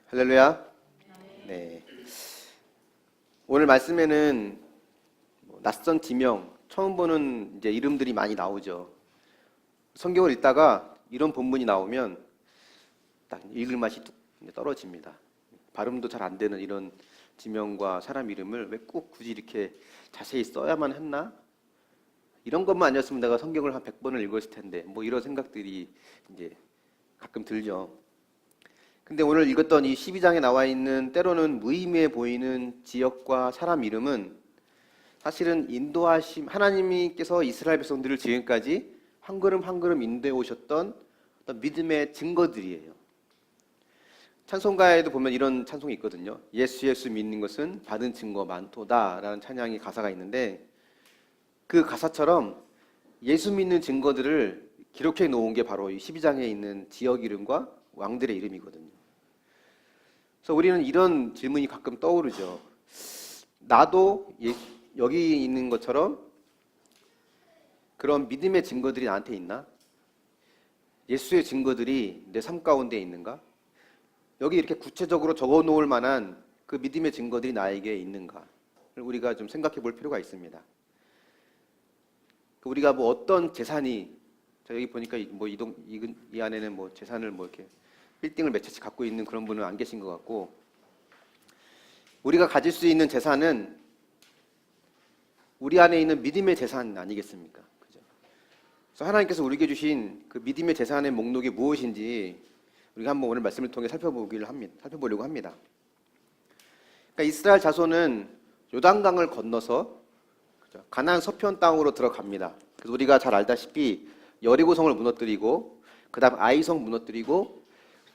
할렐루야. 네. 오늘 말씀에는 낯선 지명, 처음 보는 이제 이름들이 많이 나오죠. 성경을 읽다가 이런 본문이 나오면 딱 읽을 맛이 뚝 떨어집니다. 발음도 잘 안 되는 이런 지명과 사람 이름을 왜 꼭 굳이 이렇게 자세히 써야만 했나? 이런 것만 아니었으면 내가 성경을 한 100번을 읽었을 텐데, 이런 생각들이 이제 가끔 들죠. 근데 오늘 읽었던 이 12장에 나와 있는 때로는 무의미해 보이는 지역과 사람 이름은 사실은 하나님께서 이스라엘 백성들을 지금까지 한 걸음 한 걸음 인도해 오셨던 어떤 믿음의 증거들이에요. 찬송가에도 보면 이런 찬송이 있거든요. 예수 믿는 것은 받은 증거 많도다라는 찬양의 가사가 있는데, 그 가사처럼 예수 믿는 증거들을 기록해 놓은 게 바로 이 12장에 있는 지역 이름과 왕들의 이름이거든요. 그래서 우리는 이런 질문이 가끔 떠오르죠. 나도 여기 있는 것처럼 그런 믿음의 증거들이 나한테 있나? 예수의 증거들이 내 삶 가운데 있는가? 여기 이렇게 구체적으로 적어 놓을 만한 그 믿음의 증거들이 나에게 있는가? 우리가 좀 생각해 볼 필요가 있습니다. 우리가 어떤 재산이, 여기 보니까 이 안에는 재산을 이렇게 빌딩을 몇 채씩 갖고 있는 그런 분은 안 계신 것 같고, 우리가 가질 수 있는 재산은 우리 안에 있는 믿음의 재산 아니겠습니까? 그죠? 그래서 하나님께서 우리에게 주신 그 믿음의 재산의 목록이 무엇인지 우리가 한번 오늘 말씀을 통해 살펴보려고 합니다. 그러니까 이스라엘 자손은 요단강을 건너서 가나안 서편 땅으로 들어갑니다. 그래서 우리가 잘 알다시피 여리고성을 무너뜨리고, 그다음 아이성 무너뜨리고,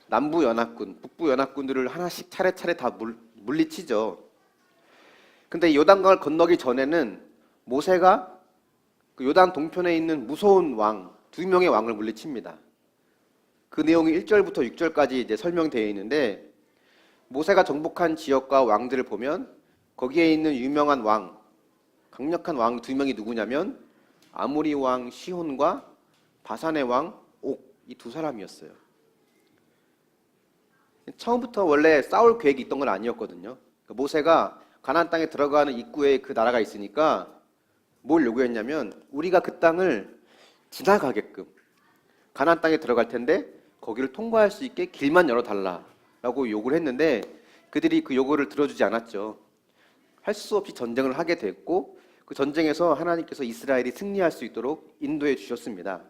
남부 연합군, 북부 연합군들을 하나씩 차례차례 다 물리치죠. 근데 요단강을 건너기 전에는 모세가 그 요단 동편에 있는 무서운 왕, 2명의 왕을 물리칩니다. 그 내용이 1절부터 6절까지 이제 설명되어 있는데, 모세가 정복한 지역과 왕들을 보면 거기에 있는 유명한 왕, 강력한 왕 2명이 누구냐면 아모리 왕 시혼과 바산의 왕 옥, 이 2사람이었어요. 처음부터 원래 싸울 계획이 있던 건 아니었거든요. 모세가 가나안 땅에 들어가는 입구에 그 나라가 있으니까 뭘 요구했냐면, 우리가 그 땅을 지나가게끔, 가나안 땅에 들어갈 텐데 거기를 통과할 수 있게 길만 열어달라라고 요구를 했는데, 그들이 그 요구를 들어주지 않았죠. 할 수 없이 전쟁을 하게 됐고, 그 전쟁에서 하나님께서 이스라엘이 승리할 수 있도록 인도해 주셨습니다.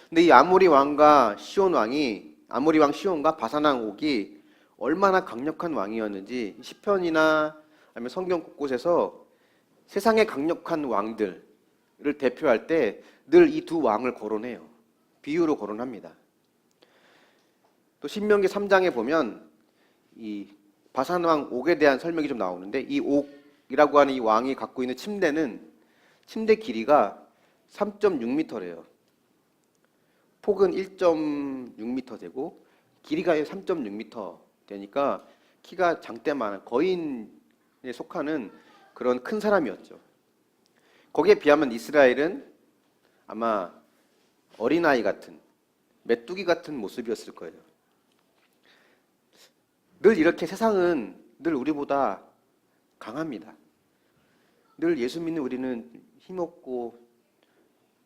근데 이 아모리 왕 시혼과 바산 왕 옥이 얼마나 강력한 왕이었는지 시편이나 아니면 성경 곳곳에서 세상의 강력한 왕들을 대표할 때 늘 이 2왕을 거론해요. 비유로 거론합니다. 또 신명기 3장에 보면 이 바산 왕 옥에 대한 설명이 좀 나오는데, 이 옥이라고 하는 이 왕이 갖고 있는 침대 길이가 3.6m래요. 폭은 1.6m 되고 길이가 3.6m 되니까 키가 장대만한 거인에 속하는 그런 큰 사람이었죠. 거기에 비하면 이스라엘은 아마 어린아이 같은, 메뚜기 같은 모습이었을 거예요. 늘 이렇게 세상은 늘 우리보다 강합니다. 늘 예수 믿는 우리는 힘없고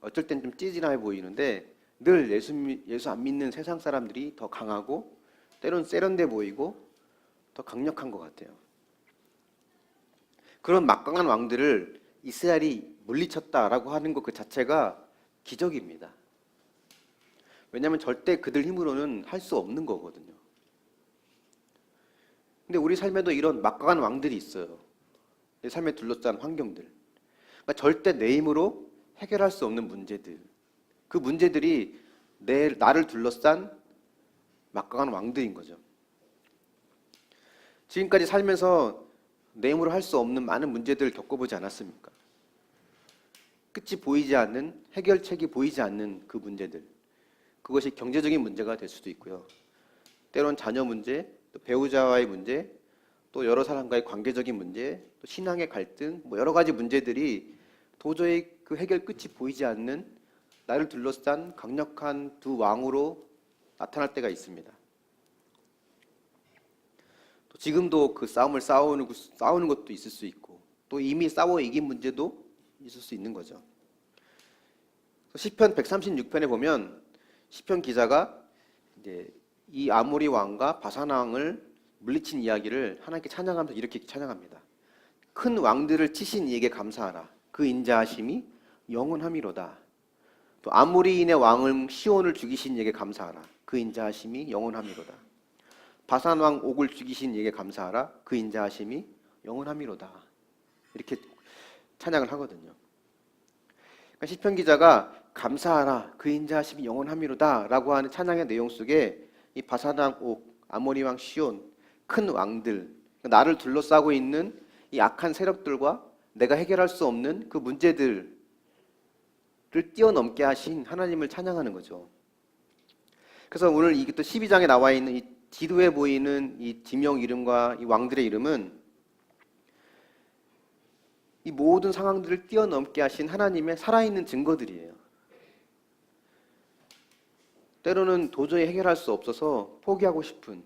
어쩔 땐 좀 찌질해 보이는데, 늘 예수 안 믿는 세상 사람들이 더 강하고 때론 세련돼 보이고 더 강력한 것 같아요. 그런 막강한 왕들을 이스라엘이 물리쳤다라고 하는 것 그 자체가 기적입니다. 왜냐하면 절대 그들 힘으로는 할 수 없는 거거든요. 근데 우리 삶에도 이런 막강한 왕들이 있어요. 내 삶에 둘러싼 환경들. 그러니까 절대 내 힘으로 해결할 수 없는 문제들. 그 문제들이 나를 둘러싼 막강한 왕들인 거죠. 지금까지 살면서 내 힘으로 할 수 없는 많은 문제들을 겪어보지 않았습니까? 끝이 보이지 않는, 해결책이 보이지 않는 그 문제들. 그것이 경제적인 문제가 될 수도 있고요. 때론 자녀 문제, 또 배우자와의 문제, 또 여러 사람과의 관계적인 문제, 또 신앙의 갈등, 여러 가지 문제들이 도저히 그 해결 끝이 보이지 않는 나를 둘러싼 강력한 2왕으로 나타날 때가 있습니다. 또 지금도 그 싸움을 싸우는 것도 있을 수 있고, 또 이미 싸워 이긴 문제도 있을 수 있는 거죠. 시편 136편에 보면 시편 기자가 이제 이 아모리 왕과 바산 왕을 물리친 이야기를 하나님께 찬양하면서 이렇게 찬양합니다. 큰 왕들을 치신 이에게 감사하라. 그 인자하심이 영원함이로다. 또 아모리인의 왕을 시온을 죽이신 이에게 감사하라. 그 인자하심이 영원함이로다. 바산 왕 옥을 죽이신 이에게 감사하라. 그 인자하심이 영원함이로다. 이렇게 찬양을 하거든요. 그러니까 시편 기자가 감사하라. 그 인자하심이 영원함이로다 라고 하는 찬양의 내용 속에 이 바산 왕 옥, 아모리 왕 시온, 큰 왕들, 나를 둘러싸고 있는 이 악한 세력들과 내가 해결할 수 없는 그 문제들을 뛰어넘게 하신 하나님을 찬양하는 거죠. 그래서 오늘 이게 또 12장에 나와 있는 이 지도에 보이는 이 지명 이름과 이 왕들의 이름은 이 모든 상황들을 뛰어넘게 하신 하나님의 살아있는 증거들이에요. 때로는 도저히 해결할 수 없어서 포기하고 싶은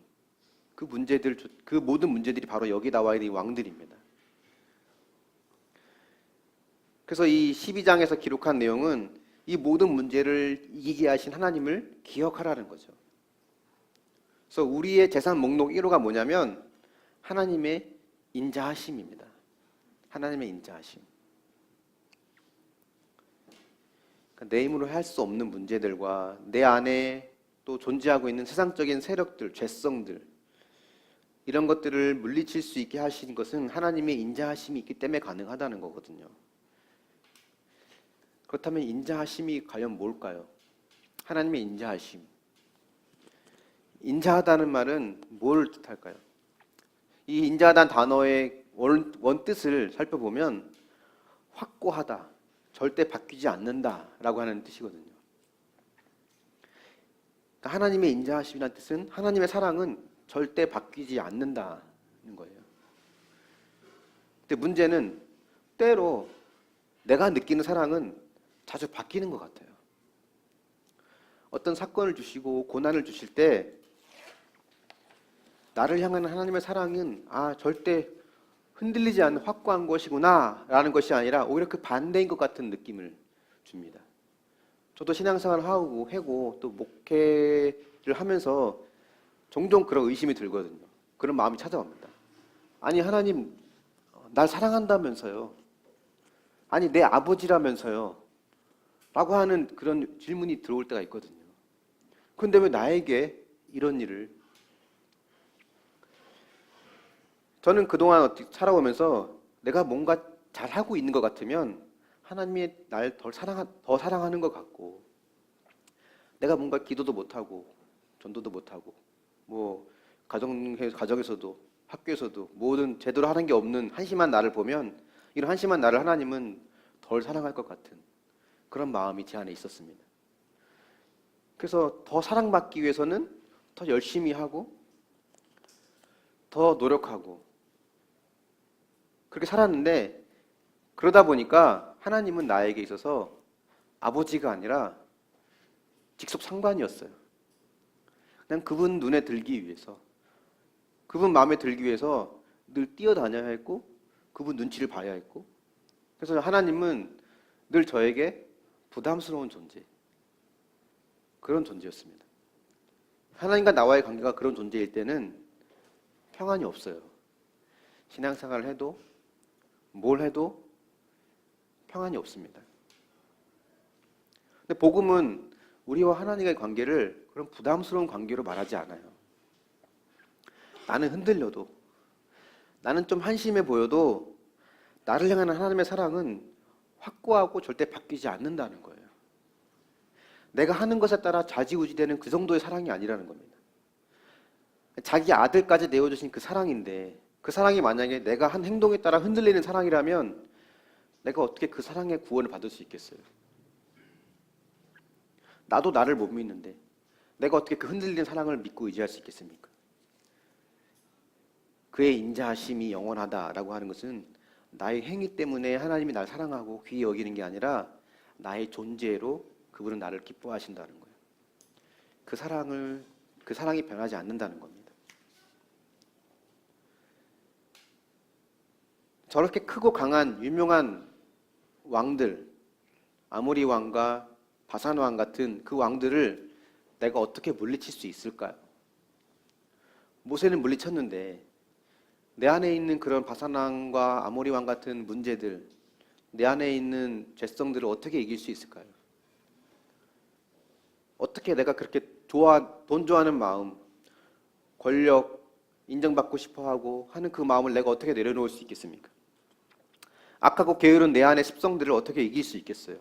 그 문제들, 그 모든 문제들이 바로 여기 나와 있는 이 왕들입니다. 그래서 이 12장에서 기록한 내용은 이 모든 문제를 이기게 하신 하나님을 기억하라는 거죠. 그래서 우리의 재산 목록 1호가 뭐냐면 하나님의 인자하심입니다. 하나님의 인자하심. 그러니까 내 힘으로 할 수 없는 문제들과 내 안에 또 존재하고 있는 세상적인 세력들, 죄성들, 이런 것들을 물리칠 수 있게 하신 것은 하나님의 인자하심이 있기 때문에 가능하다는 거거든요. 그렇다면 인자하심이 과연 뭘까요? 하나님의 인자하심. 인자하다는 말은 뭘 뜻할까요? 이 인자하다는 단어의 원뜻을 살펴보면 확고하다, 절대 바뀌지 않는다라고 하는 뜻이거든요. 그러니까 하나님의 인자하심이라는 뜻은 하나님의 사랑은 절대 바뀌지 않는다는 거예요. 근데 문제는 때로 내가 느끼는 사랑은 자주 바뀌는 것 같아요. 어떤 사건을 주시고 고난을 주실 때 나를 향한 하나님의 사랑은 절대 흔들리지 않는 확고한 것이구나 라는 것이 아니라 오히려 그 반대인 것 같은 느낌을 줍니다. 저도 신앙생활을 하고 또 목회를 하면서 종종 그런 의심이 들거든요. 그런 마음이 찾아옵니다. 아니 하나님 날 사랑한다면서요. 아니 내 아버지라면서요. 라고 하는 그런 질문이 들어올 때가 있거든요. 그런데 왜 나에게 이런 일을? 저는 그동안 살아오면서 내가 뭔가 잘하고 있는 것 같으면 하나님이 날 더 사랑하는 것 같고, 내가 뭔가 기도도 못하고 전도도 못하고 뭐 가정에서도 학교에서도 모든 제대로 하는 게 없는 한심한 나를 보면 이런 한심한 나를 하나님은 덜 사랑할 것 같은 그런 마음이 제 안에 있었습니다. 그래서 더 사랑받기 위해서는 더 열심히 하고 더 노력하고 그렇게 살았는데, 그러다 보니까 하나님은 나에게 있어서 아버지가 아니라 직속 상관이었어요. 그냥 그분 눈에 들기 위해서, 그분 마음에 들기 위해서 늘 뛰어다녀야 했고 그분 눈치를 봐야 했고, 그래서 하나님은 늘 저에게 부담스러운 존재, 그런 존재였습니다. 하나님과 나와의 관계가 그런 존재일 때는 평안이 없어요. 신앙생활을 해도 뭘 해도 평안이 없습니다. 근데 복음은 우리와 하나님의 관계를 그런 부담스러운 관계로 말하지 않아요. 나는 흔들려도, 나는 좀 한심해 보여도 나를 향한 하나님의 사랑은 확고하고 절대 바뀌지 않는다는 거예요. 내가 하는 것에 따라 좌지우지되는 그 정도의 사랑이 아니라는 겁니다. 자기 아들까지 내어주신 그 사랑인데, 그 사랑이 만약에 내가 한 행동에 따라 흔들리는 사랑이라면 내가 어떻게 그 사랑의 구원을 받을 수 있겠어요? 나도 나를 못 믿는데 내가 어떻게 그 흔들리는 사랑을 믿고 의지할 수 있겠습니까? 그의 인자하심이 영원하다라고 하는 것은 나의 행위 때문에 하나님이 날 사랑하고 귀히 여기는 게 아니라 나의 존재로 그분은 나를 기뻐하신다는 거예요. 그 사랑이 변하지 않는다는 겁니다. 저렇게 크고 강한 유명한 왕들, 아모리 왕과 바산 왕 같은 그 왕들을 내가 어떻게 물리칠 수 있을까요? 모세는 물리쳤는데 내 안에 있는 그런 바산 왕과 아모리 왕 같은 문제들, 내 안에 있는 죄성들을 어떻게 이길 수 있을까요? 어떻게 내가 그렇게 돈 좋아하는 마음, 권력, 인정받고 싶어하고 하는 그 마음을 내가 어떻게 내려놓을 수 있겠습니까? 악하고 게으른 내 안의 습성들을 어떻게 이길 수 있겠어요?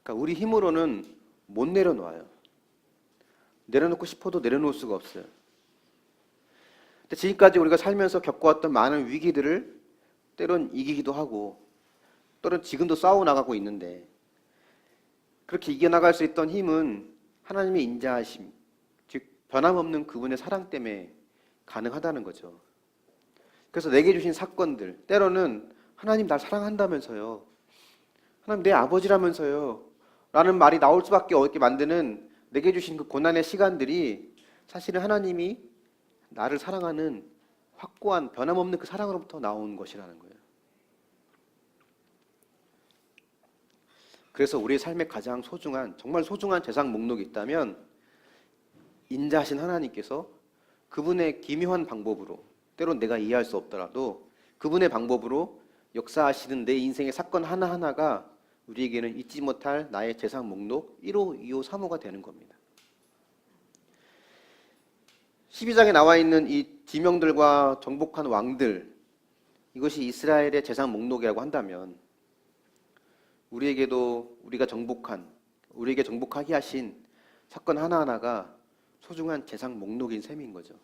그러니까 우리 힘으로는 못 내려놓아요. 내려놓고 싶어도 내려놓을 수가 없어요. 근데 지금까지 우리가 살면서 겪어왔던 많은 위기들을 때론 이기기도 하고 때론 지금도 싸워나가고 있는데 그렇게 이겨나갈 수 있던 힘은 하나님의 인자하심, 즉 변함없는 그분의 사랑 때문에 가능하다는 거죠. 그래서 내게 주신 사건들, 때로는 하나님 날 사랑한다면서요, 하나님 내 아버지라면서요 라는 말이 나올 수밖에 없게 만드는 내게 주신 그 고난의 시간들이 사실은 하나님이 나를 사랑하는 확고한 변함없는 그 사랑으로부터 나온 것이라는 거예요. 그래서 우리의 삶에 가장 소중한, 정말 소중한 재산 목록이 있다면 인자하신 하나님께서 그분의 기묘한 방법으로, 때론 내가 이해할 수 없더라도 그분의 방법으로 역사하시는 내 인생의 사건 하나하나가 우리에게는 잊지 못할 나의 재산 목록 1호, 2호, 3호가 되는 겁니다. 12장에 나와 있는 이 지명들과 정복한 왕들, 이것이 이스라엘의 재산 목록이라고 한다면 우리에게도 우리에게 정복하게 하신 사건 하나하나가 소중한 재산 목록인 셈인 거죠.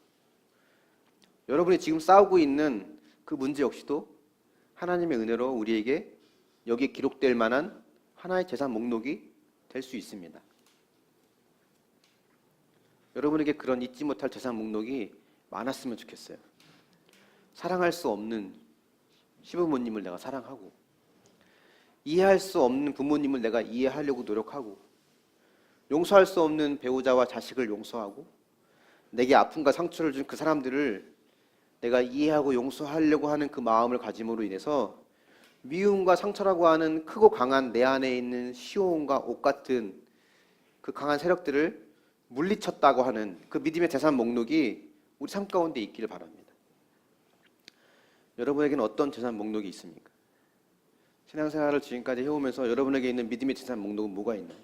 여러분이 지금 싸우고 있는 그 문제 역시도 하나님의 은혜로 우리에게 여기에 기록될 만한 하나의 재산 목록이 될 수 있습니다. 여러분에게 그런 잊지 못할 재산 목록이 많았으면 좋겠어요. 사랑할 수 없는 시부모님을 내가 사랑하고, 이해할 수 없는 부모님을 내가 이해하려고 노력하고, 용서할 수 없는 배우자와 자식을 용서하고, 내게 아픔과 상처를 준 그 사람들을 내가 이해하고 용서하려고 하는 그 마음을 가짐으로 인해서 미움과 상처라고 하는 크고 강한 내 안에 있는 시온과 옥 같은 그 강한 세력들을 물리쳤다고 하는 그 믿음의 재산 목록이 우리 삶 가운데 있기를 바랍니다. 여러분에게는 어떤 재산 목록이 있습니까? 신앙생활을 지금까지 해오면서 여러분에게 있는 믿음의 재산 목록은 뭐가 있나요?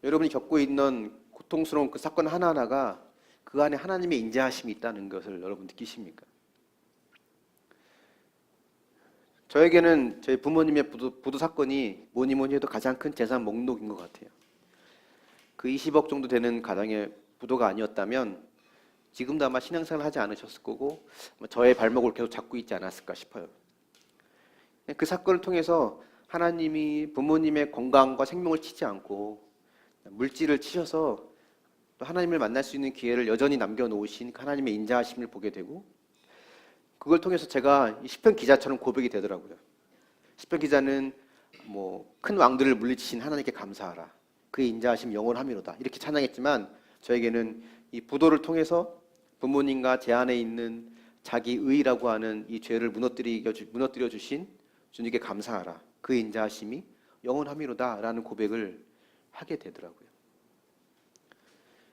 여러분이 겪고 있는 고통스러운 그 사건 하나하나가 그 안에 하나님의 인자하심이 있다는 것을 여러분 느끼십니까? 저에게는 저희 부모님의 부도 사건이 뭐니 해도 가장 큰 재산 목록인 것 같아요. 그 20억 정도 되는 가정의 부도가 아니었다면 지금도 아마 신앙생활을 하지 않으셨을 거고 저의 발목을 계속 잡고 있지 않았을까 싶어요. 그 사건을 통해서 하나님이 부모님의 건강과 생명을 치지 않고 물질을 치셔서 또 하나님을 만날 수 있는 기회를 여전히 남겨놓으신 하나님의 인자하심을 보게 되고, 그걸 통해서 제가 시편 기자처럼 고백이 되더라고요. 시편 기자는 큰 왕들을 물리치신 하나님께 감사하라, 그의 인자하심 영원함이로다, 이렇게 찬양했지만 저에게는 이 부도를 통해서 부모님과 제 안에 있는 자기 의라고 하는 이 죄를 무너뜨려 주신 주님께 감사하라, 그의 인자하심이 영원함이로다라는 고백을 하게 되더라고요.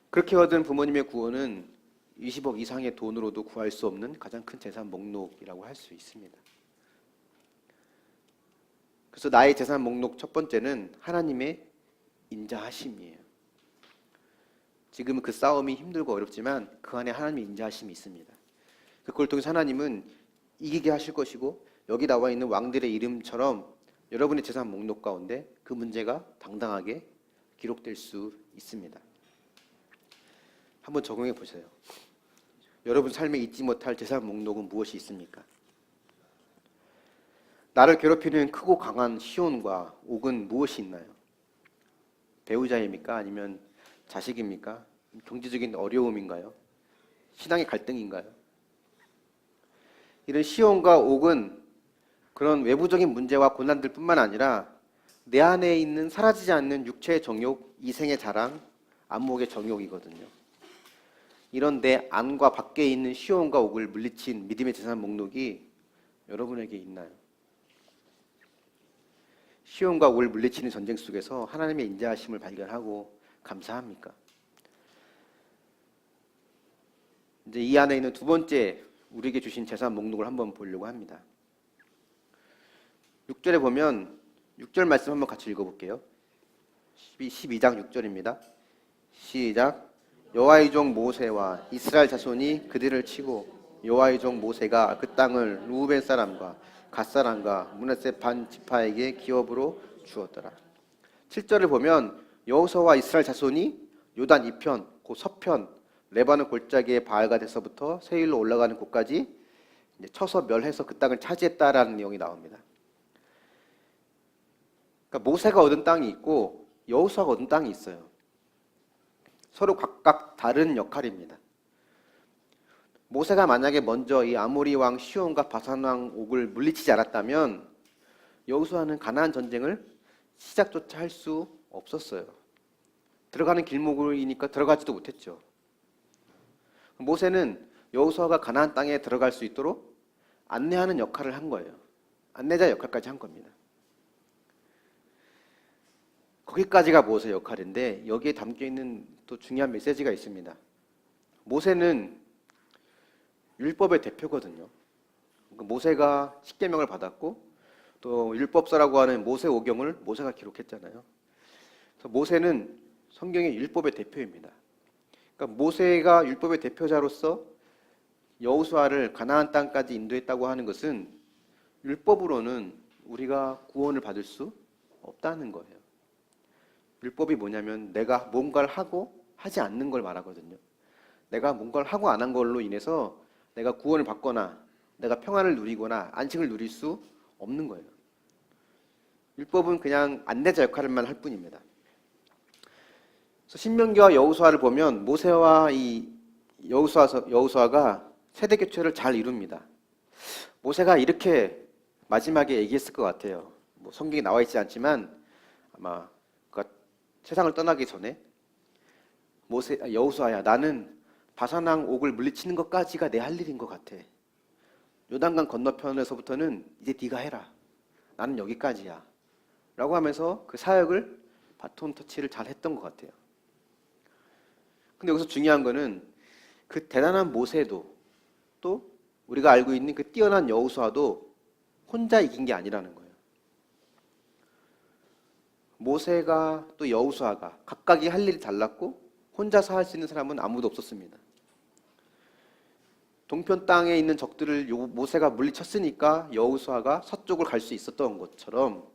그렇게 얻은 부모님의 구원은 20억 이상의 돈으로도 구할 수 없는 가장 큰 재산 목록이라고 할 수 있습니다. 그래서 나의 재산 목록 첫 번째는 하나님의 인자하심이에요. 지금은 그 싸움이 힘들고 어렵지만 그 안에 하나님의 인자하심이 있습니다. 그걸 통해서 하나님은 이기게 하실 것이고, 여기 나와 있는 왕들의 이름처럼 여러분의 재산 목록 가운데 그 문제가 당당하게 기록될 수 있습니다. 한번 적용해 보세요. 여러분 삶에 잊지 못할 재산 목록은 무엇이 있습니까? 나를 괴롭히는 크고 강한 시온과 옥은 무엇이 있나요? 배우자입니까? 아니면 자식입니까? 경제적인 어려움인가요? 신앙의 갈등인가요? 이런 시온과 옥은 그런 외부적인 문제와 고난들 뿐만 아니라 내 안에 있는 사라지지 않는 육체의 정욕, 이생의 자랑, 안목의 정욕이거든요. 이런 내 안과 밖에 있는 시온과 옥을 물리친 믿음의 재산 목록이 여러분에게 있나요? 시온과 옥을 물리치는 전쟁 속에서 하나님의 인자하심을 발견하고 감사합니까? 이제 이 안에 있는 두 번째 우리에게 주신 재산 목록을 한번 보려고 합니다. 6절에 보면 6절 말씀 한번 같이 읽어볼게요. 12장 6절입니다. 시작. 여호와의 종 모세와 이스라엘 자손이 그들을 치고 여호와의 종 모세가 그 땅을 루벤 사람과 갓 사람과 므낫세 반 지파에게 기업으로 주었더라. 7절을 보면 여호수아와 이스라엘 자손이 요단 이편, 그 서편 레바논 골짜기의 바알가데서부터 세일로 올라가는 곳까지 쳐서 멸해서 그 땅을 차지했다라는 내용이 나옵니다. 그러니까 모세가 얻은 땅이 있고 여호수아가 얻은 땅이 있어요. 서로 각각 다른 역할입니다. 모세가 만약에 먼저 이 아모리 왕 시온과 바산 왕 옥을 물리치지 않았다면 여호수아는 가나안 전쟁을 시작조차 할 수 없었어요. 들어가는 길목이니까 들어가지도 못했죠. 모세는 여호수아가 가나안 땅에 들어갈 수 있도록 안내하는 역할을 한 거예요. 안내자 역할까지 한 겁니다. 거기까지가 모세의 역할인데 여기에 담겨있는 또 중요한 메시지가 있습니다. 모세는 율법의 대표거든요. 모세가 십계명을 받았고 또 율법서라고 하는 모세 오경을 모세가 기록했잖아요. 그래서 모세는 성경의 율법의 대표입니다. 그러니까 모세가 율법의 대표자로서 여호수아를 가나안 땅까지 인도했다고 하는 것은 율법으로는 우리가 구원을 받을 수 없다는 거예요. 율법이 뭐냐면 내가 뭔가를 하고 하지 않는 걸 말하거든요. 내가 뭔가를 하고 안 한 걸로 인해서 내가 구원을 받거나 내가 평안을 누리거나 안식을 누릴 수 없는 거예요. 율법은 그냥 안내자 역할만 할 뿐입니다. 그래서 신명기와 여호수아를 보면 모세와 이 여호수아가 세대 교체를 잘 이룹니다. 모세가 이렇게 마지막에 얘기했을 것 같아요. 뭐 성경에 나와 있지 않지만 아마 세상을 떠나기 전에 여호수아야, 나는 바산왕 옥을 물리치는 것까지가 내 할 일인 것 같아. 요단강 건너편에서부터는 이제 네가 해라. 나는 여기까지야. 라고 하면서 그 사역을 바톤 터치를 잘 했던 것 같아요. 근데 여기서 중요한 거는 그 대단한 모세도 또 우리가 알고 있는 그 뛰어난 여호수아도 혼자 이긴 게 아니라는 거예요. 모세가 또 여호수아가 각각이 할 일이 달랐고 혼자서 할 수 있는 사람은 아무도 없었습니다. 동편 땅에 있는 적들을 모세가 물리쳤으니까 여호수아가 서쪽을 갈 수 있었던 것처럼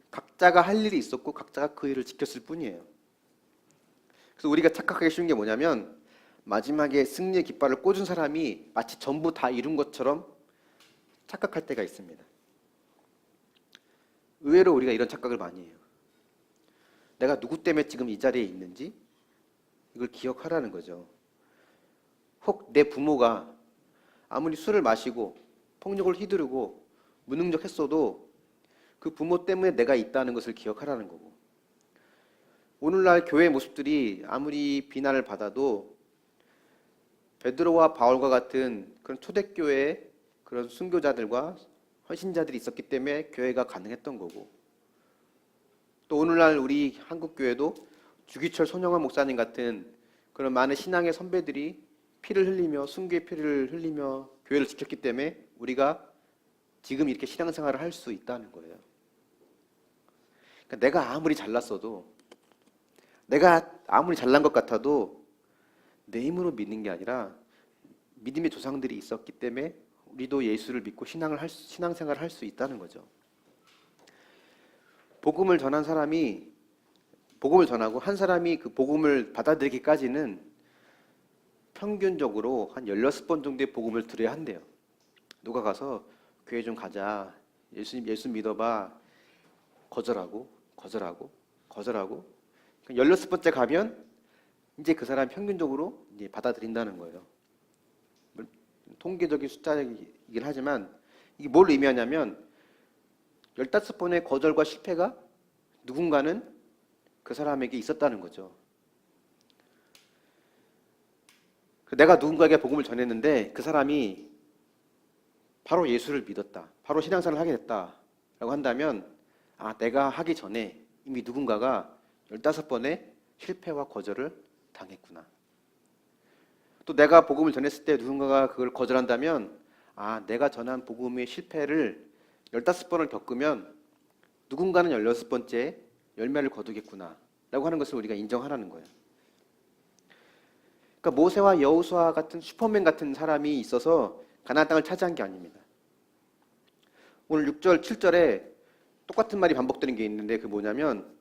각자가 할 일이 있었고 각자가 그 일을 지켰을 뿐이에요. 그래서 우리가 착각하기 쉬운 게 뭐냐면 마지막에 승리의 깃발을 꽂은 사람이 마치 전부 다 이룬 것처럼 착각할 때가 있습니다. 의외로 우리가 이런 착각을 많이 해요. 내가 누구 때문에 지금 이 자리에 있는지 이걸 기억하라는 거죠. 혹 내 부모가 아무리 술을 마시고 폭력을 휘두르고 무능력했어도 그 부모 때문에 내가 있다는 것을 기억하라는 거고, 오늘날 교회의 모습들이 아무리 비난을 받아도 베드로와 바울과 같은 그런 초대교회의 그런 순교자들과 헌신자들이 있었기 때문에 교회가 가능했던 거고, 또 오늘날 우리 한국교회도 주기철 손영환 목사님 같은 그런 많은 신앙의 선배들이 피를 흘리며 순교의 피를 흘리며 교회를 지켰기 때문에 우리가 지금 이렇게 신앙생활을 할 수 있다는 거예요. 그러니까 내가 아무리 잘났어도, 내가 아무리 잘난 것 같아도 내 힘으로 믿는 게 아니라 믿음의 조상들이 있었기 때문에 우리도 예수를 믿고 신앙생활을 할 수 있다는 거죠. 복음을 전한 사람이 복음을 전하고 한 사람이 그 복음을 받아들이기까지는 평균적으로 한 16번 정도의 복음을 들어야 한대요. 누가 가서 교회 좀 가자, 예수 믿어봐, 거절하고 16번째 가면 이제 그 사람 평균적으로 이제 받아들인다는 거예요. 통계적인 숫자이긴 하지만 이게 뭘 의미하냐면 15번의 거절과 실패가 누군가는 그 사람에게 있었다는 거죠. 내가 누군가에게 복음을 전했는데 그 사람이 바로 예수를 믿었다, 바로 신앙생활을 하게 됐다라고 한다면 내가 하기 전에 이미 누군가가 15번의 실패와 거절을 당했구나. 또 내가 복음을 전했을 때 누군가가 그걸 거절한다면 내가 전한 복음의 실패를 15번을 겪으면 누군가는 16번째 열매를 거두겠구나 라고 하는 것을 우리가 인정하라는 거예요. 그러니까 모세와 여호수아 같은 슈퍼맨 같은 사람이 있어서 가나안 땅을 차지한 게 아닙니다. 오늘 6절, 7절에 똑같은 말이 반복되는 게 있는데 그게 뭐냐면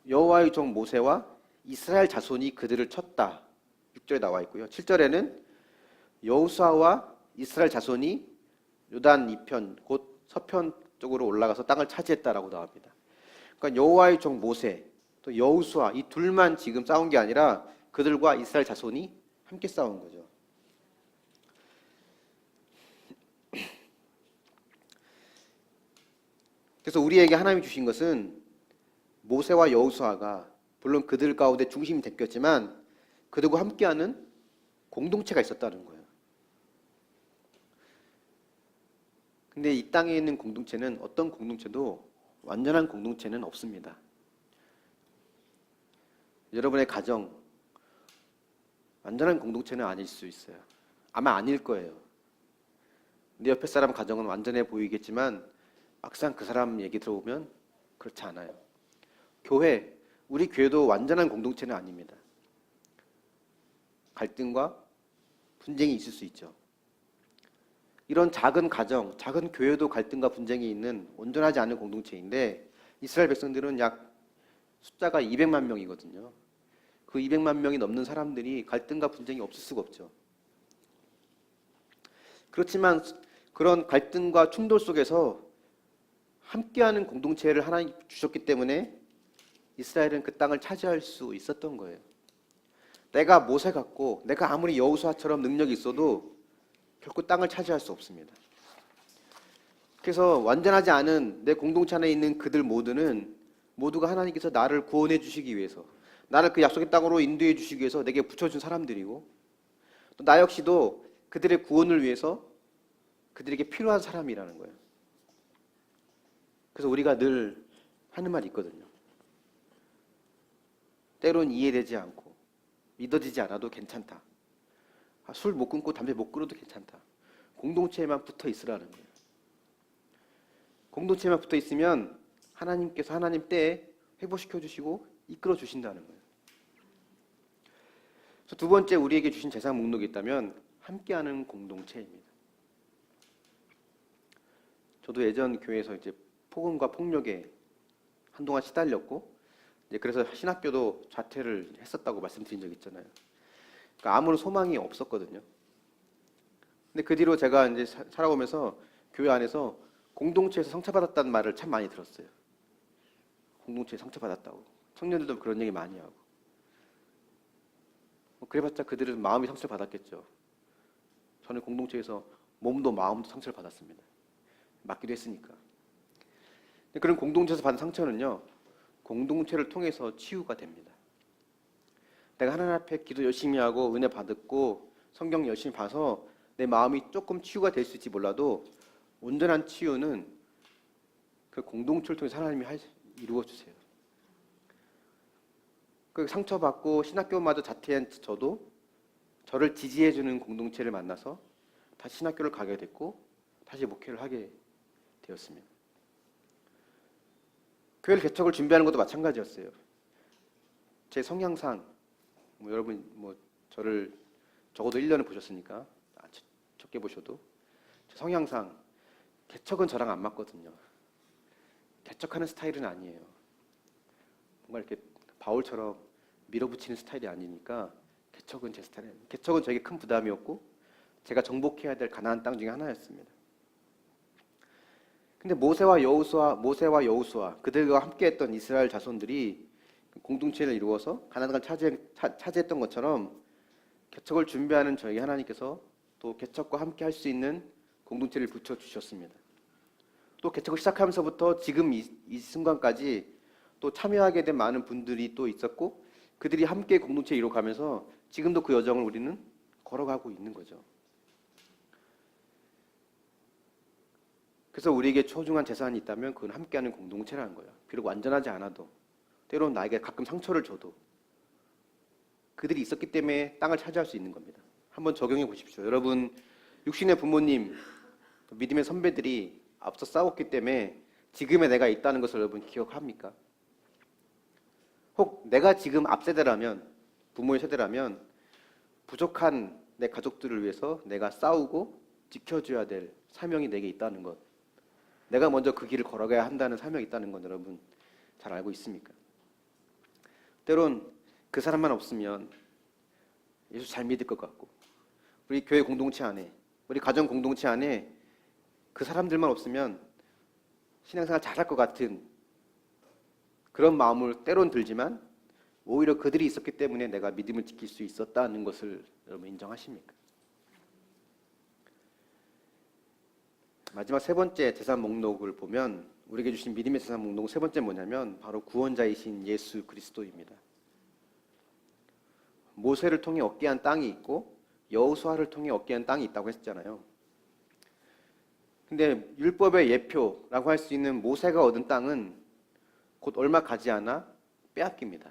여호와의 종 모세와 이스라엘 자손이 그들을 쳤다. 6절에 나와 있고요. 7절에는 여호수아와 이스라엘 자손이 요단 이편 곧 서편 쪽으로 올라가서 땅을 차지했다라고 나옵니다. 그러니까 여호와의 종 모세 또 여호수아 이 둘만 지금 싸운 게 아니라 그들과 이스라엘 자손이 함께 싸운 거죠. 그래서 우리에게 하나님이 주신 것은 모세와 여호수아가 물론 그들 가운데 중심이 됐겠지만 그들과 함께하는 공동체가 있었다는 거예요. 근데 이 땅에 있는 공동체는 어떤 공동체도 완전한 공동체는 없습니다. 여러분의 가정 완전한 공동체는 아닐 수 있어요. 아마 아닐 거예요. 내 옆에 사람 가정은 완전해 보이겠지만 막상 그 사람 얘기 들어보면 그렇지 않아요. 교회, 우리 교회도 완전한 공동체는 아닙니다. 갈등과 분쟁이 있을 수 있죠. 이런 작은 가정, 작은 교회도 갈등과 분쟁이 있는 온전하지 않은 공동체인데 이스라엘 백성들은 약 숫자가 200만 명이거든요. 그 200만 명이 넘는 사람들이 갈등과 분쟁이 없을 수가 없죠. 그렇지만 그런 갈등과 충돌 속에서 함께하는 공동체를 하나님 주셨기 때문에 이스라엘은 그 땅을 차지할 수 있었던 거예요. 내가 모세 같고 내가 아무리 여호수아처럼 능력이 있어도 결코 땅을 차지할 수 없습니다. 그래서 완전하지 않은 내 공동체 안에 있는 그들 모두가 하나님께서 나를 구원해 주시기 위해서 나를 그 약속의 땅으로 인도해 주시기 위해서 내게 붙여준 사람들이고 또 나 역시도 그들의 구원을 위해서 그들에게 필요한 사람이라는 거예요. 그래서 우리가 늘 하는 말이 있거든요. 때론 이해되지 않고 믿어지지 않아도 괜찮다. 술 못 끊고 담배 못 끊어도 괜찮다. 공동체에만 붙어 있으라는 거예요. 공동체에만 붙어 있으면 하나님께서 하나님 때에 회복시켜 주시고 이끌어 주신다는 거예요. 그래서 두 번째 우리에게 주신 재산 목록이 있다면 함께하는 공동체입니다. 저도 예전 교회에서 이제 폭언과 폭력에 한동안 시달렸고 그래서 신학교도 자퇴를 했었다고 말씀드린 적 있잖아요. 그러니까 아무런 소망이 없었거든요. 근데 그 뒤로 제가 이제 살아오면서 교회 안에서 공동체에서 상처받았다는 말을 참 많이 들었어요. 공동체에 상처받았다고. 청년들도 그런 얘기 많이 하고. 그래봤자 그들은 마음이 상처를 받았겠죠. 저는 공동체에서 몸도 마음도 상처를 받았습니다. 맞기도 했으니까. 그런 공동체에서 받은 상처는요, 공동체를 통해서 치유가 됩니다. 내가 하나님 앞에 기도 열심히 하고 은혜 받았고 성경 열심히 봐서 내 마음이 조금 치유가 될 수 있을지 몰라도 온전한 치유는 그 공동체를 통해서 하나님이 이루어 주세요. 그 상처받고 신학교마저 자퇴한 저도 저를 지지해주는 공동체를 만나서 다시 신학교를 가게 됐고 다시 목회를 하게 되었습니다. 교회를 개척을 준비하는 것도 마찬가지였어요. 제 성향상 여러분 저를 적어도 1년을 보셨으니까 적게 보셔도 제 성향상 개척은 저랑 안 맞거든요. 개척하는 스타일은 아니에요. 뭔가 이렇게 바울처럼 밀어붙이는 스타일이 아니니까 개척은 제 스타일이에요. 개척은 저에게 큰 부담이었고 제가 정복해야 될 가나안 땅 중에 하나였습니다. 근데 모세와 여호수아 그들과 함께했던 이스라엘 자손들이 공동체를 이루어서 가나안 땅을 차지했던 것처럼 개척을 준비하는 저에게 하나님께서 또 개척과 함께 할 수 있는 공동체를 붙여주셨습니다. 또 개척을 시작하면서부터 지금 이 순간까지 또 참여하게 된 많은 분들이 또 있었고 그들이 함께 공동체를 이루어가면서 지금도 그 여정을 우리는 걸어가고 있는 거죠. 그래서 우리에게 소중한 재산이 있다면 그건 함께하는 공동체라는 거예요. 비록 완전하지 않아도, 때로는 나에게 가끔 상처를 줘도 그들이 있었기 때문에 땅을 차지할 수 있는 겁니다. 한번 적용해 보십시오. 여러분, 육신의 부모님, 믿음의 선배들이 앞서 싸웠기 때문에 지금의 내가 있다는 것을 여러분 기억합니까? 혹 내가 지금 앞세대라면, 부모의 세대라면 부족한 내 가족들을 위해서 내가 싸우고 지켜줘야 될 사명이 내게 있다는 것, 내가 먼저 그 길을 걸어가야 한다는 사명이 있다는 건 여러분 잘 알고 있습니까? 때론 그 사람만 없으면 예수 잘 믿을 것 같고, 우리 교회 공동체 안에, 우리 가정 공동체 안에 그 사람들만 없으면 신앙생활 잘할 것 같은 그런 마음을 때론 들지만, 오히려 그들이 있었기 때문에 내가 믿음을 지킬 수 있었다는 것을 여러분 인정하십니까? 마지막 세 번째 재산 목록을 보면, 우리에게 주신 믿음의 재산 목록 세 번째 뭐냐면 바로 구원자이신 예수 그리스도입니다. 모세를 통해 얻게 한 땅이 있고 여호수아를 통해 얻게 한 땅이 있다고 했잖아요. 근데 율법의 예표라고 할 수 있는 모세가 얻은 땅은 곧 얼마 가지 않아 빼앗깁니다.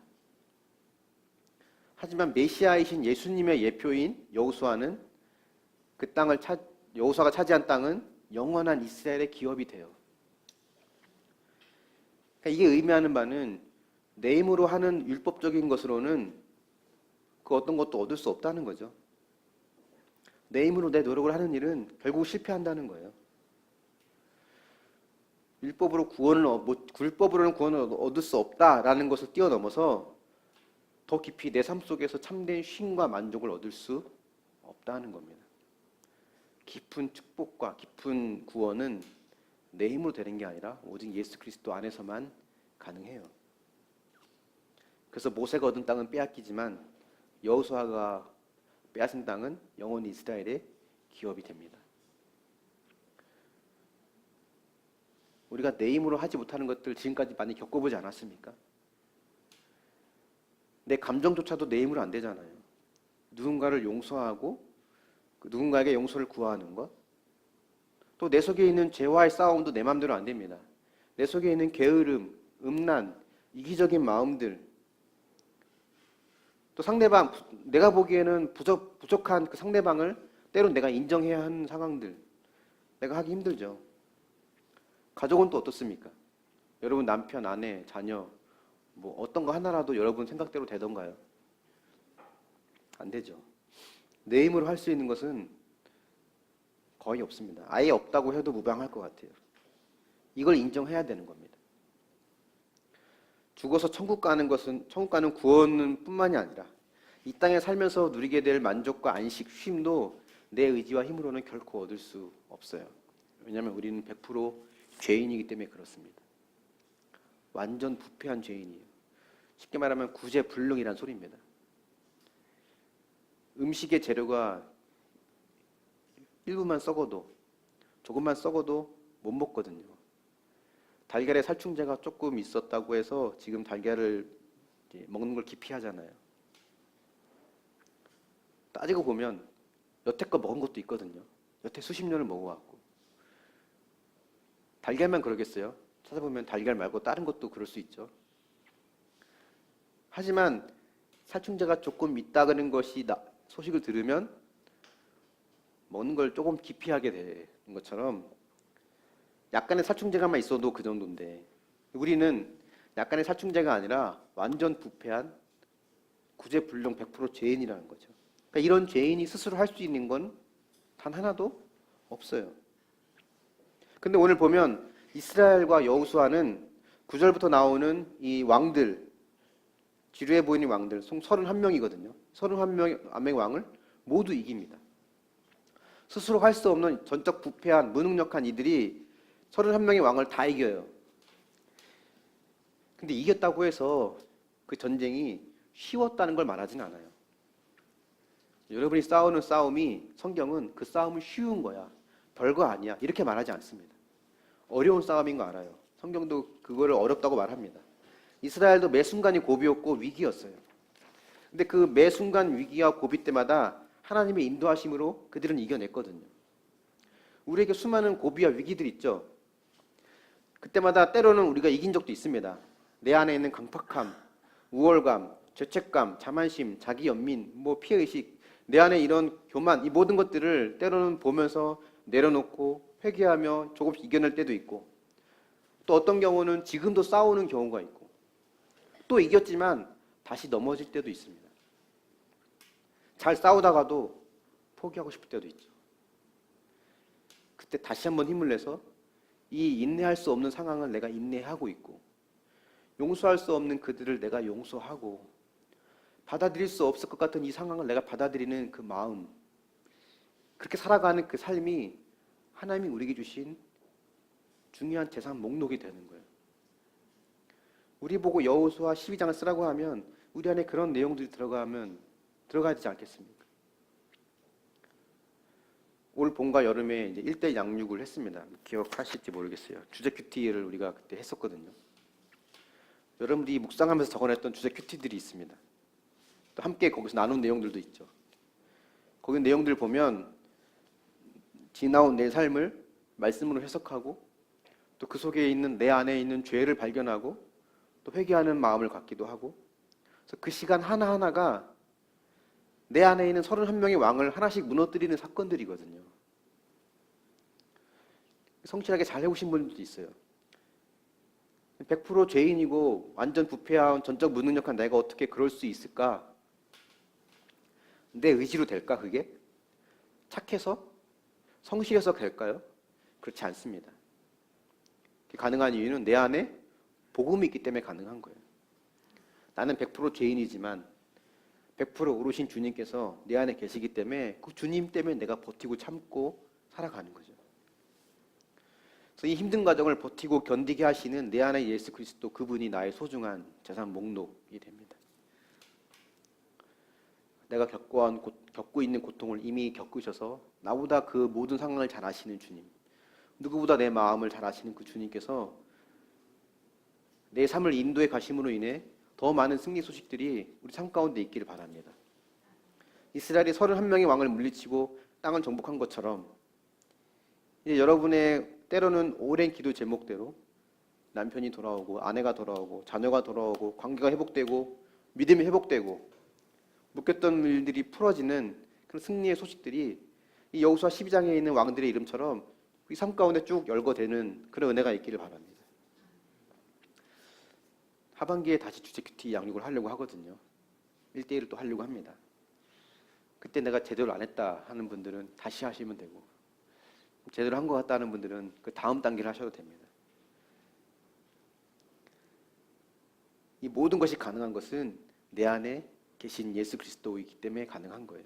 하지만 메시아이신 예수님의 예표인 여호수아는 여호수아가 차지한 땅은 영원한 이스라엘의 기업이 돼요. 그러니까 이게 의미하는 바는 내 힘으로 하는 율법적인 것으로는 그 어떤 것도 얻을 수 없다는 거죠. 내 힘으로 내 노력을 하는 일은 결국 실패한다는 거예요. 율법으로는 구원을 얻을 수 없다라는 것을 뛰어넘어서 더 깊이 내 삶 속에서 참된 쉼과 만족을 얻을 수 없다는 겁니다. 깊은 축복과 깊은 구원은 내 힘으로 되는 게 아니라 오직 예수 그리스도 안에서만 가능해요. 그래서 모세가 얻은 땅은 빼앗기지만 여호수아가 빼앗은 땅은 영원히 이스라엘의 기업이 됩니다. 우리가 내 힘으로 하지 못하는 것들 지금까지 많이 겪어보지 않았습니까? 내 감정조차도 내 힘으로 안 되잖아요. 누군가를 용서하고 누군가에게 용서를 구하는 것, 또 내 속에 있는 죄와의 싸움도 내 마음대로 안 됩니다. 내 속에 있는 게으름, 음란, 이기적인 마음들, 또 상대방, 내가 보기에는 부족한 그 상대방을 때론 내가 인정해야 하는 상황들, 내가 하기 힘들죠. 가족은 또 어떻습니까? 여러분 남편, 아내, 자녀, 뭐 어떤 거 하나라도 여러분 생각대로 되던가요? 안 되죠. 내 힘으로 할 수 있는 것은 거의 없습니다. 아예 없다고 해도 무방할 것 같아요. 이걸 인정해야 되는 겁니다. 죽어서 천국 가는 구원은 뿐만이 아니라 이 땅에 살면서 누리게 될 만족과 안식, 쉼도 내 의지와 힘으로는 결코 얻을 수 없어요. 왜냐하면 우리는 100% 죄인이기 때문에 그렇습니다. 완전 부패한 죄인이에요. 쉽게 말하면 구제불능이란 소리입니다. 음식의 재료가 일부만 썩어도, 조금만 썩어도 못 먹거든요. 달걀에 살충제가 조금 있었다고 해서 지금 달걀을 먹는 걸 기피하잖아요. 따지고 보면 여태껏 먹은 것도 있거든요. 여태 수십 년을 먹어왔고. 달걀만 그러겠어요? 찾아보면 달걀 말고 다른 것도 그럴 수 있죠. 하지만 살충제가 조금 있다는 것이 소식을 들으면 먹는 걸 조금 기피하게 되는 것처럼, 약간의 살충제가만 있어도 그 정도인데 우리는 약간의 살충제가 아니라 완전 부패한 구제불능 100% 죄인이라는 거죠. 그러니까 이런 죄인이 스스로 할 수 있는 건 단 하나도 없어요. 근데 오늘 보면 이스라엘과 여호수아는 9절부터 나오는 이 왕들, 지루해 보이는 왕들 31명이거든요. 31명의 왕을 모두 이깁니다. 스스로 할 수 없는 전적 부패한 무능력한 이들이 31명의 왕을 다 이겨요. 근데 이겼다고 해서 그 전쟁이 쉬웠다는 걸 말하진 않아요. 여러분이 싸우는 싸움이, 성경은 그 싸움은 쉬운 거야, 별거 아니야, 이렇게 말하지 않습니다. 어려운 싸움인 거 알아요. 성경도 그거를 어렵다고 말합니다. 이스라엘도 매 순간이 고비였고 위기였어요. 근데 그 매 순간 위기와 고비 때마다 하나님의 인도하심으로 그들은 이겨냈거든요. 우리에게 수많은 고비와 위기들이 있죠. 그때마다 때로는 우리가 이긴 적도 있습니다. 내 안에 있는 강팍함, 우월감, 죄책감, 자만심, 자기 연민, 피해의식, 내 안에 이런 교만, 이 모든 것들을 때로는 보면서 내려놓고 회개하며 조금씩 이겨낼 때도 있고, 또 어떤 경우는 지금도 싸우는 경우가 있고, 또 이겼지만 다시 넘어질 때도 있습니다. 잘 싸우다가도 포기하고 싶을 때도 있죠. 그때 다시 한번 힘을 내서 이 인내할 수 없는 상황을 내가 인내하고 있고, 용서할 수 없는 그들을 내가 용서하고, 받아들일 수 없을 것 같은 이 상황을 내가 받아들이는 그 마음, 그렇게 살아가는 그 삶이 하나님이 우리에게 주신 중요한 재산 목록이 되는 거예요. 우리 보고 여호수아 12장을 쓰라고 하면 우리 안에 그런 내용들이 들어가지 않겠습니까? 올 봄과 여름에 이제 1대 양육을 했습니다. 기억하실지 모르겠어요. 주제 큐티를 우리가 그때 했었거든요. 여러분들이 묵상하면서 적어냈던 주제 큐티들이 있습니다. 또 함께 거기서 나눈 내용들도 있죠. 거기 내용들을 보면 지나온 내 삶을 말씀으로 해석하고, 또 그 속에 있는 내 안에 있는 죄를 발견하고, 또 회개하는 마음을 갖기도 하고, 그래서 그 시간 하나하나가 내 안에 있는 31명의 왕을 하나씩 무너뜨리는 사건들이거든요. 성실하게 잘 해오신 분들도 있어요. 100% 죄인이고 완전 부패한 전적 무능력한 내가 어떻게 그럴 수 있을까? 내 의지로 될까 그게? 착해서? 성실해서 될까요? 그렇지 않습니다. 가능한 이유는 내 안에 복음이 있기 때문에 가능한 거예요. 나는 100% 죄인이지만 100% 오르신 주님께서 내 안에 계시기 때문에 그 주님 때문에 내가 버티고 참고 살아가는 거죠. 그래서 이 힘든 과정을 버티고 견디게 하시는 내 안에 예수 그리스도, 그분이 나의 소중한 재산 목록이 됩니다. 내가 겪고 있는 고통을 이미 겪으셔서 나보다 그 모든 상황을 잘 아시는 주님, 누구보다 내 마음을 잘 아시는 그 주님께서 내 삶을 인도해 가심으로 인해 더 많은 승리 소식들이 우리 삶 가운데 있기를 바랍니다. 이스라엘이 31명의 왕을 물리치고 땅을 정복한 것처럼 이제 여러분의 때로는 오랜 기도 제목대로 남편이 돌아오고, 아내가 돌아오고, 자녀가 돌아오고, 관계가 회복되고, 믿음이 회복되고, 묶였던 일들이 풀어지는 그런 승리의 소식들이 이 여호수아 12장에 있는 왕들의 이름처럼 이 삶 가운데 쭉 열거되는 그런 은혜가 있기를 바랍니다. 하반기에 다시 주제 큐티 양육을 하려고 하거든요. 1대1을 또 하려고 합니다. 그때 내가 제대로 안 했다 하는 분들은 다시 하시면 되고, 제대로 한 것 같다 하는 분들은 그 다음 단계를 하셔도 됩니다. 이 모든 것이 가능한 것은 내 안에 계신 예수 그리스도이기 때문에 가능한 거예요.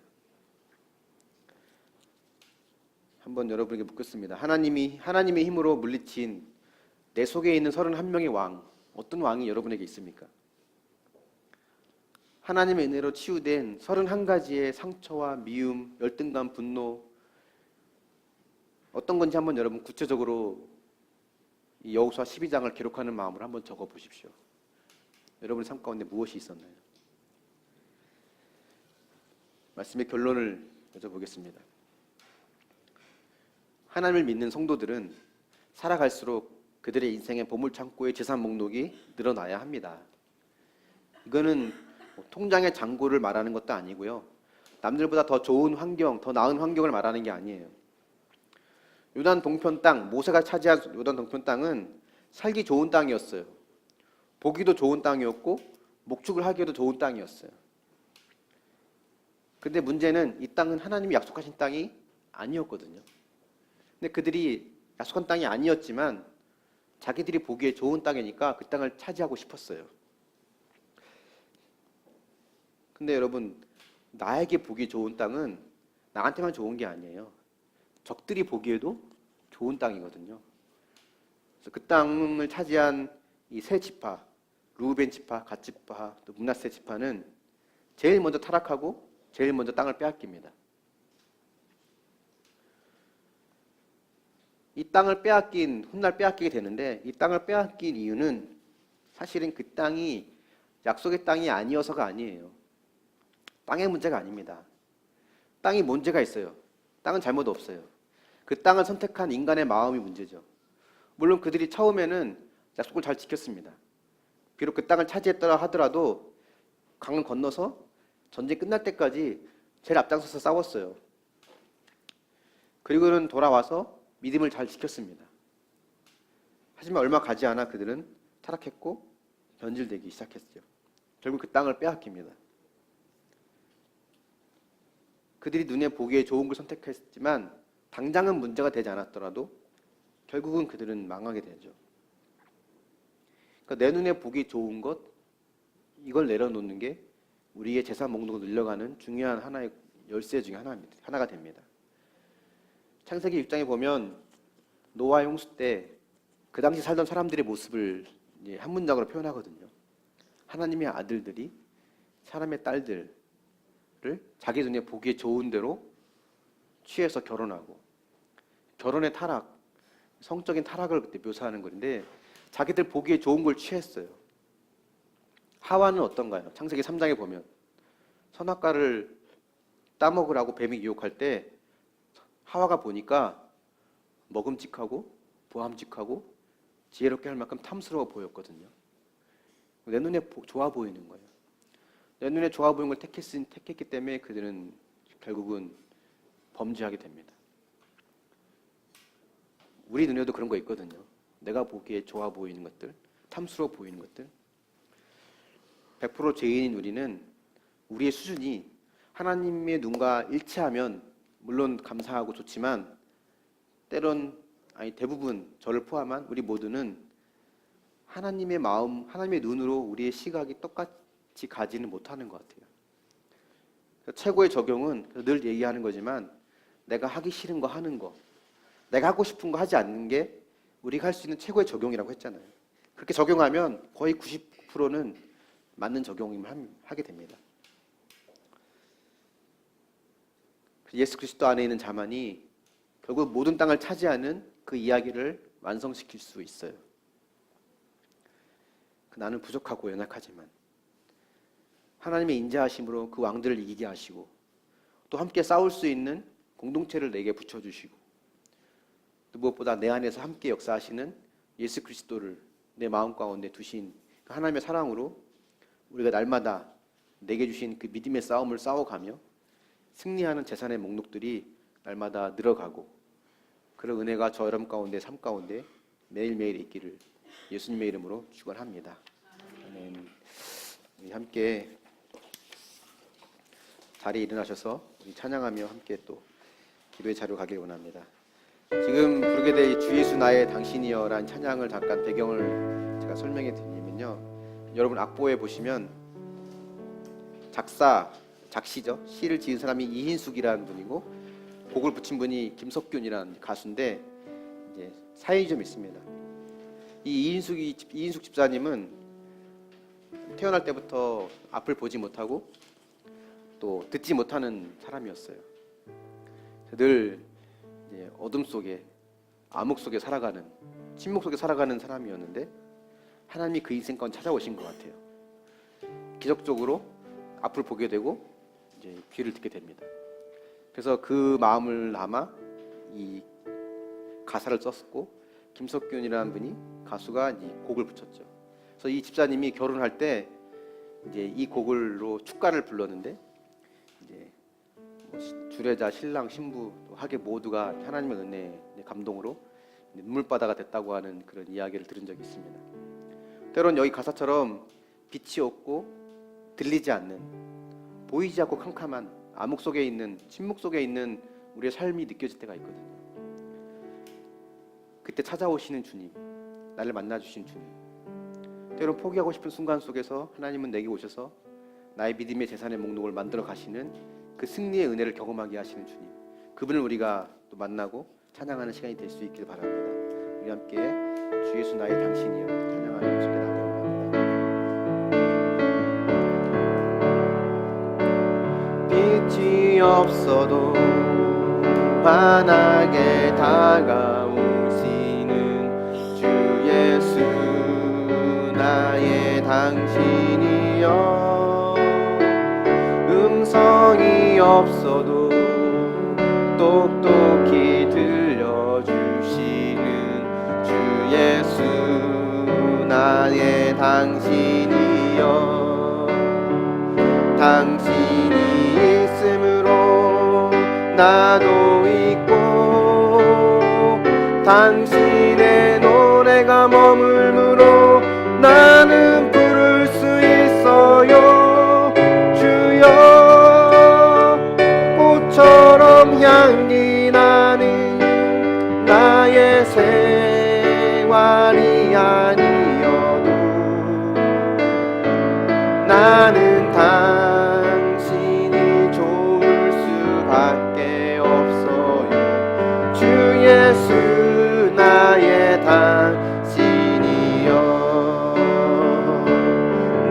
한번 여러분에게 묻겠습니다. 하나님의 힘으로 물리친 내 속에 있는 31명의 왕, 어떤 왕이 여러분에게 있습니까? 하나님의 은혜로 치유된 31가지의 상처와 미움, 열등감, 분노, 어떤 건지 한번 여러분 구체적으로 이 여호수아 12장을 기록하는 마음으로 한번 적어 보십시오. 여러분의 삶 가운데 무엇이 있었나요? 말씀의 결론을 여쭤보겠습니다. 하나님을 믿는 성도들은 살아갈수록 그들의 인생의 보물창고의 재산 목록이 늘어나야 합니다. 이거는 통장의 잔고를 말하는 것도 아니고요. 남들보다 더 좋은 환경, 더 나은 환경을 말하는 게 아니에요. 요단 동편 땅, 모세가 차지한 요단 동편 땅은 살기 좋은 땅이었어요. 보기도 좋은 땅이었고 목축을 하기에도 좋은 땅이었어요. 근데 문제는 이 땅은 하나님이 약속하신 땅이 아니었거든요. 근데 그들이 약속한 땅이 아니었지만 자기들이 보기에 좋은 땅이니까 그 땅을 차지하고 싶었어요. 근데 여러분, 나에게 보기 좋은 땅은 나한테만 좋은 게 아니에요. 적들이 보기에도 좋은 땅이거든요. 그래서 그 땅을 차지한 이 세 지파, 루벤 지파, 갓 지파, 또 므낫세 지파는 제일 먼저 타락하고 제일 먼저 땅을 빼앗깁니다. 이 땅을 훗날 빼앗기게 되는데, 이 땅을 빼앗긴 이유는 사실은 그 땅이 약속의 땅이 아니어서가 아니에요. 땅의 문제가 아닙니다. 땅이 문제가 있어요. 땅은 잘못 없어요. 그 땅을 선택한 인간의 마음이 문제죠. 물론 그들이 처음에는 약속을 잘 지켰습니다. 비록 그 땅을 차지했더라 하더라도 강을 건너서 전쟁 끝날 때까지 제일 앞장서서 싸웠어요. 그리고는 돌아와서 믿음을 잘 지켰습니다. 하지만 얼마 가지 않아 그들은 타락했고 변질되기 시작했죠. 결국 그 땅을 빼앗깁니다. 그들이 눈에 보기에 좋은 걸 선택했지만 당장은 문제가 되지 않았더라도 결국은 그들은 망하게 되죠. 그러니까 내 눈에 보기 좋은 것, 이걸 내려놓는 게 우리의 재산 목록을 늘려가는 중요한 하나의 열쇠 중에 하나가 됩니다. 창세기 6장에 보면 노아의 홍수 때 그 당시 살던 사람들의 모습을 한 문장으로 표현하거든요. 하나님의 아들들이 사람의 딸들을 자기 눈에 보기에 좋은 대로 취해서 결혼하고, 결혼의 타락, 성적인 타락을 그때 묘사하는 건데 자기들 보기에 좋은 걸 취했어요. 하와는 어떤가요? 창세기 3장에 보면 선악과를 따먹으라고 뱀이 유혹할 때 하와가 보니까 먹음직하고 보암직하고 지혜롭게 할 만큼 탐스러워 보였거든요. 내 눈에 좋아 보이는 거예요. 내 눈에 좋아 보이는 걸 택했기 때문에 그들은 결국은 범죄하게 됩니다. 우리 눈에도 그런 거 있거든요. 내가 보기에 좋아 보이는 것들, 탐스러워 보이는 것들. 100% 죄인인 우리는 우리의 수준이 하나님의 눈과 일치하면 물론 감사하고 좋지만 때론 대부분 저를 포함한 우리 모두는 하나님의 마음, 하나님의 눈으로 우리의 시각이 똑같이 가지는 못하는 것 같아요. 최고의 적용은 늘 얘기하는 거지만 내가 하기 싫은 거 하는 거, 내가 하고 싶은 거 하지 않는 게 우리가 할 수 있는 최고의 적용이라고 했잖아요. 그렇게 적용하면 거의 90%는 맞는 적용을 하게 됩니다. 예수 그리스도 안에 있는 자만이 결국 모든 땅을 차지하는 그 이야기를 완성시킬 수 있어요. 나는 부족하고 연약하지만 하나님의 인자하심으로 그 왕들을 이기게 하시고 또 함께 싸울 수 있는 공동체를 내게 붙여주시고 또 무엇보다 내 안에서 함께 역사하시는 예수 그리스도를 내 마음 가운데 두신 그 하나님의 사랑으로 우리가 날마다 내게 주신 그 믿음의 싸움을 싸워가며 승리하는 재산의 목록들이 날마다 늘어가고 그런 은혜가 저 여러분 가운데 삶 가운데 매일매일 있기를 예수님의 이름으로 축원합니다. 아멘. 우리 함께 자리에 일어나셔서 우리 찬양하며 함께 또 기도의 자리로 가길 원합니다. 지금 부르게 될 주 예수 나의 당신이여라는 찬양을 잠깐 배경을 제가 설명해 드리면요. 여러분 악보에 보시면 작시죠. 시를 지은 사람이 이인숙이라는 분이고 곡을 붙인 분이 김석균이라는 가수인데 이제 사연이 좀 있습니다. 이 이인숙 집사님은 태어날 때부터 앞을 보지 못하고 또 듣지 못하는 사람이었어요. 늘 어둠 속에 암흑 속에 살아가는 침묵 속에 살아가는 사람이었는데 하나님이 그 인생 가운데 찾아오신 것 같아요. 기적적으로 앞을 보게 되고 이제 귀를 듣게 됩니다. 그래서 그 마음을 담아 이 가사를 썼고 김석균이라는 분이 가수가 이 곡을 붙였죠. 그래서 이 집사님이 결혼할 때 이제 이 곡으로 축가를 불렀는데 이제 주례자, 신랑, 신부, 하객 모두가 하나님의 은혜, 감동으로 눈물바다가 됐다고 하는 그런 이야기를 들은 적이 있습니다. 때론 여기 가사처럼 빛이 없고 들리지 않는, 보이지 않고 캄캄한 암흑 속에 있는, 침묵 속에 있는 우리의 삶이 느껴질 때가 있거든요. 그때 찾아오시는 주님, 나를 만나주신 주님, 때론 포기하고 싶은 순간 속에서 하나님은 내게 오셔서 나의 믿음의 재산의 목록을 만들어 가시는 그 승리의 은혜를 경험하게 하시는 주님, 그분을 우리가 또 만나고 찬양하는 시간이 될 수 있길 바랍니다. 우리 함께 주 예수 나의 당신이여 찬양하며 함께 나가옵니다. 빛이 없어도 환하게 다가오시는 주 예수 나의 당신이여, 음성이 없어도 나의 당신이여 당신이 있음으로 나도 있고 당신의 노래가 머물므로 나는 부를 수 있어요 주여 꽃처럼 향기 나는 나의 생활이 아니어도 나는 당신이 좋을 수밖에 없어요 주 예수 나의 당신이여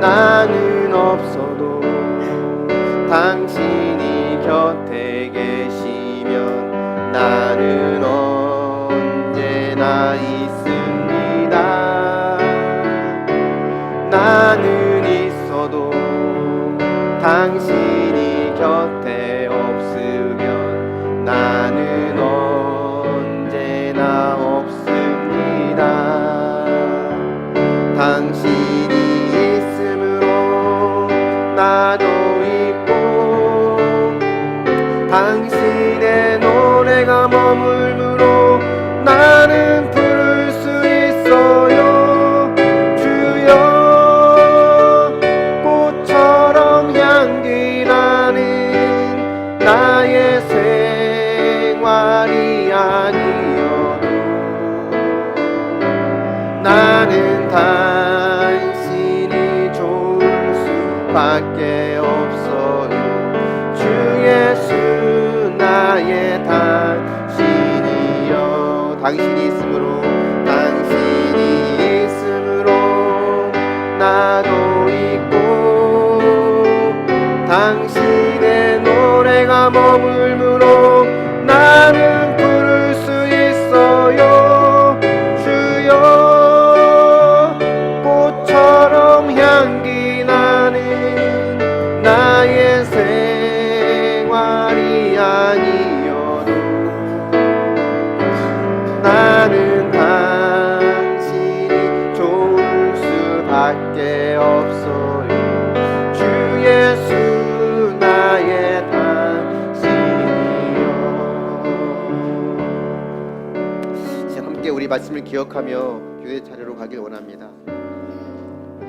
나는 없어도 당신이 곁에 계시면 나는 언제나 있습니다 나는 있어도 당신이 곁에 없으면 나는 언제나 없습니다 당신이 있음으로 나도 있고 당신의 노래가 머물므로 나는 부를 수 있어요 주여 꽃처럼 향기 나는 나의 생활이 아니어도 나는 당신이 좋을 수밖에 없어요 주 예수 나의 당신이여 당신이 있음으로 나도 있고 당신의 노래가 머물므로 나는 부를 수 있어요 주여 꽃처럼 향기 나는 나의 생활이 아니어도 나는 당신이 좋을 수밖에 없어요 주 예수 나의 당신이여 이제 함께 우리 말씀을 기억하며 교회 자리로 가길 원합니다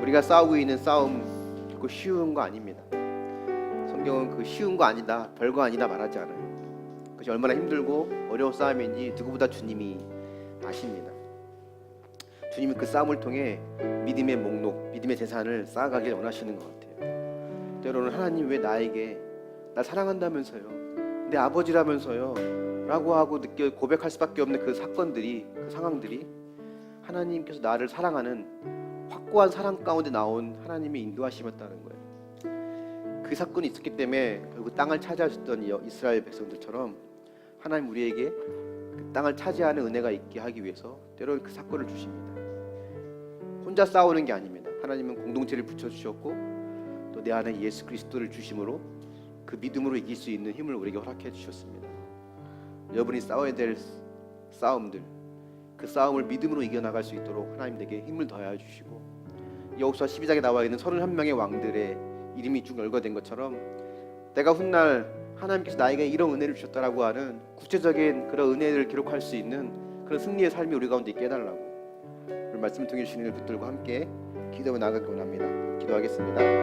우리가 싸우고 있는 싸움 결코 쉬운 거 아닙니다 성경은 그 쉬운 거 아니다 별거 아니다 말하지 않아요 그것이 얼마나 힘들고 어려운 싸움인지 누구보다 주님이 아십니다 주님은 그 싸움을 통해 믿음의 목록, 믿음의 재산을 쌓아가길 원하시는 것 같아요 때로는 하나님 왜 나에게 날 사랑한다면서요 내 아버지라면서요 라고 하고 고백할 수밖에 없는 그 사건들이 그 상황들이 하나님께서 나를 사랑하는 확고한 사랑 가운데 나온 하나님의 인도하심이었다는 거예요 그 사건이 있었기 때문에 결국 땅을 차지하셨던 이스라엘 백성들처럼 하나님 우리에게 그 땅을 차지하는 은혜가 있게 하기 위해서 때로는 그 사건을 주십니다 혼자 싸우는 게 아닙니다 하나님은 공동체를 붙여주셨고 또 내 안에 예수 그리스도를 주심으로 그 믿음으로 이길 수 있는 힘을 우리에게 허락해 주셨습니다 여러분이 싸워야 될 싸움들 그 싸움을 믿음으로 이겨나갈 수 있도록 하나님 내게 힘을 더하여 주시고 여호수아 12장에 나와 있는 31명의 왕들의 이름이 쭉 열거된 것처럼 내가 훗날 하나님께서 나에게 이런 은혜를 주셨다라고 하는 구체적인 그런 은혜를 기록할 수 있는 그런 승리의 삶이 우리 가운데 있게 해달라고 말씀을 통해 주시는 일 붙들고 함께 기도하며 나아가기 원합니다. 기도하겠습니다.